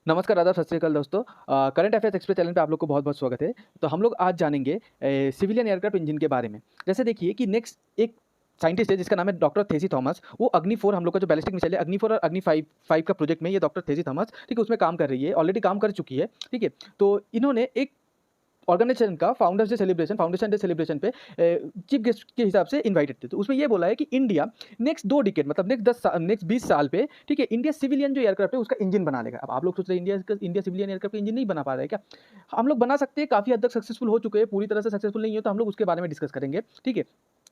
नमस्कार, आदाब, सत श्री अकाल दोस्तों। करंट अफेयर्स एक्सप्रेस चैनल पे आप लोग को बहुत-बहुत स्वागत है। तो हम लोग आज जानेंगे सिविलियन एयरक्राफ्ट इंजन के बारे में। जैसे देखिए कि नेक्स्ट एक साइंटिस्ट है जिसका नाम है डॉक्टर थेसी थॉमस। वो अग्नि 4 हम लोग का जो बैलिस्टिक मिसाइल है, अग्नि 4 और अग्नि 5 का प्रोजेक्ट में ये डॉक्टर थेसी थॉमस, ठीक है, उसमें काम कर रही है, ऑलरेडी काम कर चुकी है, ठीक है। तो इन्होंने एक ऑर्गेनाइजेशन का फाउंडेशन डे सेलिब्रेशन पे चीफ गेस्ट के हिसाब से इनवाइटेड थे। तो उसमें ये बोला है कि इंडिया नेक्स्ट 2 डिकेड मतलब नेक्स्ट 20 साल पे, ठीक है, इंडिया सिविलियन जो एयरक्राफ्ट है उसका इंजन बना लेगा। अब आप लोग सोच रहे हैं इंडिया सिविलियन एयरक्राफ्ट का इंजन नहीं बना पा रहा है क्या? हम लोग बना सकते हैं, काफ़ी हद तक सक्सेसफुल हो चुके हैं, पूरी तरह से सक्सेसफुल नहीं है तो हम लोग उसके बारे में डिस्कस करेंगे, ठीक है।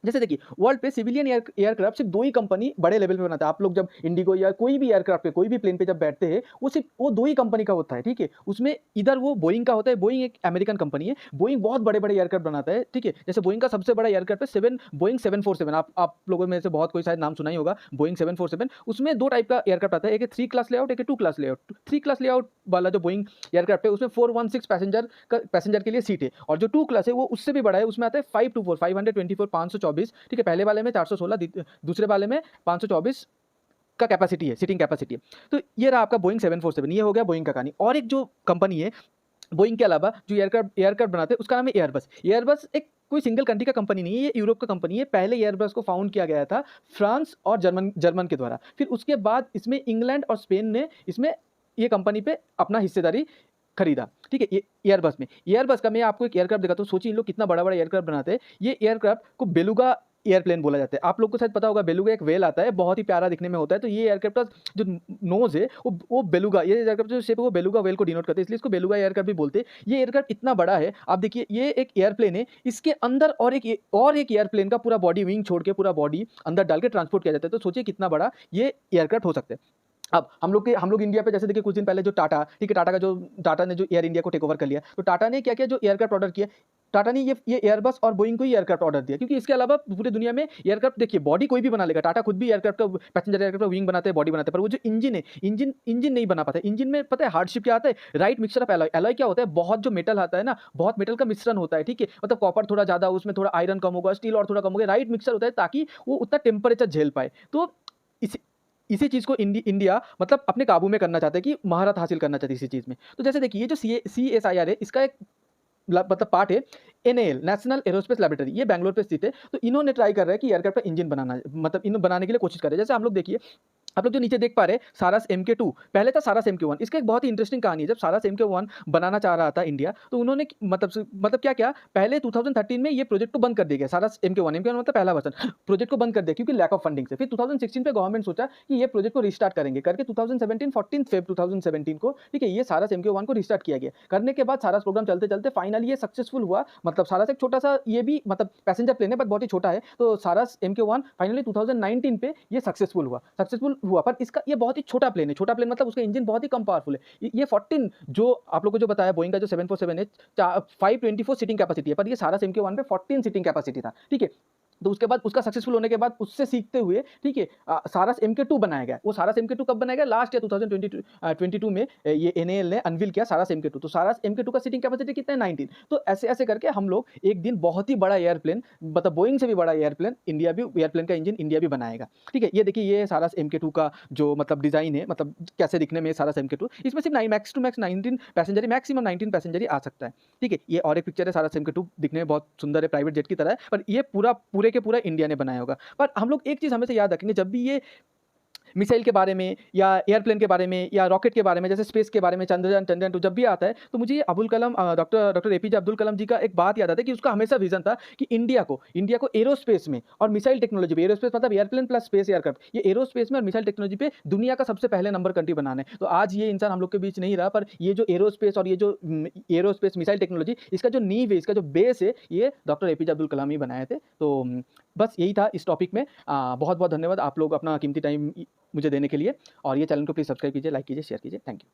जैसे देखिए वर्ल्ड पे सिविलियन एयरक्राफ्ट सिर्फ 2 ही कंपनी बड़े लेवल पे बनाता है। आप लोग जब इंडिगो या कोई भी एयरक्राफ्ट पे, कोई भी प्लेन पे जब बैठते हैं, वो सिर्फ वो 2 ही कंपनी का होता है, ठीक है। उसमें इधर वो बोइंग का होता है, बोइंग एक अमेरिकन कंपनी है, बोइंग बहुत बड़े-बड़े एयरक्राफ्ट बनाता है, ठीक है। जैसे बोइंग का सबसे बड़ा एयरक्राफ्ट है बोइंग 747। आप लोगों में से बहुत कोई शायद नाम सुना ही होगा, बोइंग 747। उसमें 2 टाइप का एयरक्राफ्ट आता है, एक है 3 क्लास लेआउट, एक है 2 क्लास लेआउट। 3 क्लास लेआउट वाला जो बोइंग एयरक्राफ्ट है उसमें 416 पैसेंजर के लिए सीट है, और जो 2 क्लास है वो उससे भी बड़ा है, उसमें आता है 524 ठीक है। पहले वाले में 416, दूसरे वाले में 524 का कैपेसिटी है, सीटिंग कैपेसिटी है। तो ये रहा आपका बोइंग 747, ये हो गया बोइंग का कहानी। और एक जो कंपनी है बोइंग के अलावा जो एयरक्राफ्ट बनाते हैं उसका नाम है एयरबस। एयरबस एक कोई सिंगल कंट्री का कंपनी नहीं है, ये यूरोप का कंपनी है। पहले एयरबस को फाउंड किया गया था फ्रांस और जर्मन के द्वारा। फिर उसके बाद इसमें इंग्लैंड और स्पेन ने इसमें ये कंपनी पे अपना हिस्सेदारी खरीदा, ठीक है। ये एयरबस का मैं आपको एक एयरक्राफ्ट दिखाता हूँ। सोचिए इन लोग कितना बड़ा-बड़ा एयरक्राफ्ट बनाते हैं। ये एयरक्राफ्ट को बेलुगा एयरप्लेन बोला जाता है। आप लोग को शायद पता होगा, बेलुगा एक व्हेल आता है, बहुत ही प्यारा दिखने में होता है। तो ये एयरक्राफ्ट का जो नोज़ है वो बेलुगा, ये एयरक्राफ्ट जो शेप है वो बेलुगा व्हेल को डिनोट करते हैं, इसलिए इसको बेलुगा एयरक्राफ्ट भी बोलते हैं। ये एयरक्राफ्ट इतना बड़ा है, आप देखिए ये एक एयरप्लेन है, इसके अंदर और एक एयरप्लेन का पूरा बॉडी, विंग छोड़ के पूरा बॉडी अंदर डाल के ट्रांसपोर्ट किया जाता है। तो सोचिए कितना बड़ा ये एयरक्राफ्ट हो सकता है। अब हम लोग इंडिया पे जैसे देखिए कुछ दिन पहले जो टाटा, ठीक है, टाटा ने जो एयर इंडिया को टेक ओवर कर लिया, तो टाटा ने क्या किया, जो एयरक्राफ्ट ऑर्डर किया, टाटा ने ये एयरबस और बोइंग को ही एयरक्राफ्ट ऑर्डर दिया, क्योंकि इसके अलावा पूरी दुनिया में एयरक्राफ्ट देखिए बॉडी कोई भी बना लेगा। टाटा खुद भी एयरक्राफ्ट का पैसेंजर एयरक्राफ्ट का विंग बनाते हैं, बॉडी बनाते हैं, पर वो जो इंजन है, इंजन नहीं बना पाता। इंजन में पता है हार्डशिप क्या आता है? Right mixture of alloy. Alloy क्या होता है? बहुत जो मेटल आता है ना, बहुत मेटल का मिश्रण होता है, ठीक है। मतलब कॉपर थोड़ा ज़्यादा, उसमें थोड़ा आयरन कम होगा, स्टील और थोड़ा कम होगा। राइट मिक्सचर होता है ताकि वो उतना टेम्परेचर झेल पाए। तो इस इसी चीज़ को इंडिया मतलब अपने काबू में करना चाहता है, कि महारत हासिल करना चाहती है इसी चीज़ में। तो जैसे देखिए ये जो CSIR है, इसका एक मतलब पार्ट है NAL, नेशनल एरोस्पेस लैबोरेटरी। ये बैंगलोर पे स्थित है। तो इन्होंने ट्राई कर रहा है कि एयरक्राफ्ट का इंजन बनाना, मतलब इन बनाने के लिए कोशिश कर रहे हैं। जैसे हम लोग देखिए, आप लोग जो नीचे देख पा रहे हैं सारस MK2, पहले था सारस MK1। इसका एक बहुत ही इंटरेस्टिंग कहानी है। जब सारस MK1 बनाना चाह रहा था इंडिया, तो उन्होंने मतलब क्या किया, पहले 2013 में ये प्रोजेक्ट को बंद कर दिया गया। सारस MK1 मतलब पहला वर्जन, प्रोजेक्ट को बंद कर दिया क्योंकि लैक ऑफ फंडिंग से। फिर 2016 पे गवर्नमेंट सोचा कि ये प्रोजेक्ट को रिस्टार्ट करेंगे करके 2017 14 फेब 2017 को, ठीक है, ये सारस MK1 को रिस्टार्ट किया गया। करने के बाद सारस प्रोग्राम चलते चलते फाइनली ये सक्सेसफुल हुआ। मतलब सारस एक छोटा सा, ये भी मतलब पैसेंजर प्लेन है बट बहुत ही छोटा है। तो सारस MK1 फाइनली 2019 पे ये सक्सेसफुल हुआ। पर इसका ये बहुत ही छोटा प्लेन है। छोटा प्लेन मतलब उसका इंजन बहुत ही कम पावरफुल है। ये 14 जो आप लोगों को जो बताया बोइंग का जो 747 है, 524 सीटिंग कैपेसिटी है, पर ये सारस MK1 पे 14 सीटिंग कैपेसिटी था, ठीक है। तो उसके बाद उसका सक्सेसफुल होने के बाद उससे सीखते हुए, ठीक है, सारस MK2 बनाया गया। वो सारस MK2 कब बनाया गया? लास्ट ईयर 2022 में ये NAL ने अनवील किया सारस MK2। तो सारस MK2 का सीटिंग कैपेसिटी कितना है? 19। तो ऐसे करके हम लोग एक दिन बहुत ही बड़ा एयरप्लेन, मतलब बोइंग से भी बड़ा एयरप्लेन इंडिया भी, एयरप्लेन का इंजन इंडिया भी बनाएगा, ठीक है। ये देखिए ये सारस MK2 का जो मतलब डिज़ाइन है, मतलब कैसे दिखने में सारस MK2। इसमें सिर्फ मैक्स टू मैक्स 19 पैसेंजर ही, मैक्सिमम 19 पैसेंजर ही आ सकता है, ठीक है। ये और एक पिक्चर है, सारस MK2 दिखने में बहुत सुंदर है, प्राइवेट जेट की तरह है, पर ये पूरे के पूरा इंडिया ने बनाया होगा। पर हम लोग एक चीज़ हमेशा याद रखेंगे, जब भी ये मिसाइल के बारे में या एयरप्लेन के बारे में या रॉकेट के बारे में, जैसे स्पेस के बारे में, चंद्रयान-2 जब भी आता है, तो मुझे अबुल कलाम डॉक्टर APJ अब्दुल कलाम जी का एक बात याद आता है कि उसका हमेशा विज़न था कि इंडिया को एरोस्पेस में और मिसाइल टेक्नोलॉजी पे, एरोस्पेस मतलब एयरप्लेन प्लस स्पेस एयरक्राफ्ट, ये एरोस्पेस में और मिसाइल टेक्नोलॉजी पे दुनिया का सबसे पहले नंबर कंट्री बनाना है। तो आज ये इंसान हम लोग के बीच नहीं रहा, पर ये जो एरोस्पेस और ये जो एरोस्पेस मिसाइल टेक्नोलॉजी, इसका जो नींव है, इसका जो बेस है, ये डॉक्टर APJ अब्दुल कलाम ही बनाए थे। तो बस यही था इस टॉपिक में। बहुत-बहुत धन्यवाद आप लोग अपना कीमती टाइम मुझे देने के लिए, और ये चैनल को प्लीज़ सब्सक्राइब कीजिए, लाइक कीजिए, शेयर कीजिए। Thank you.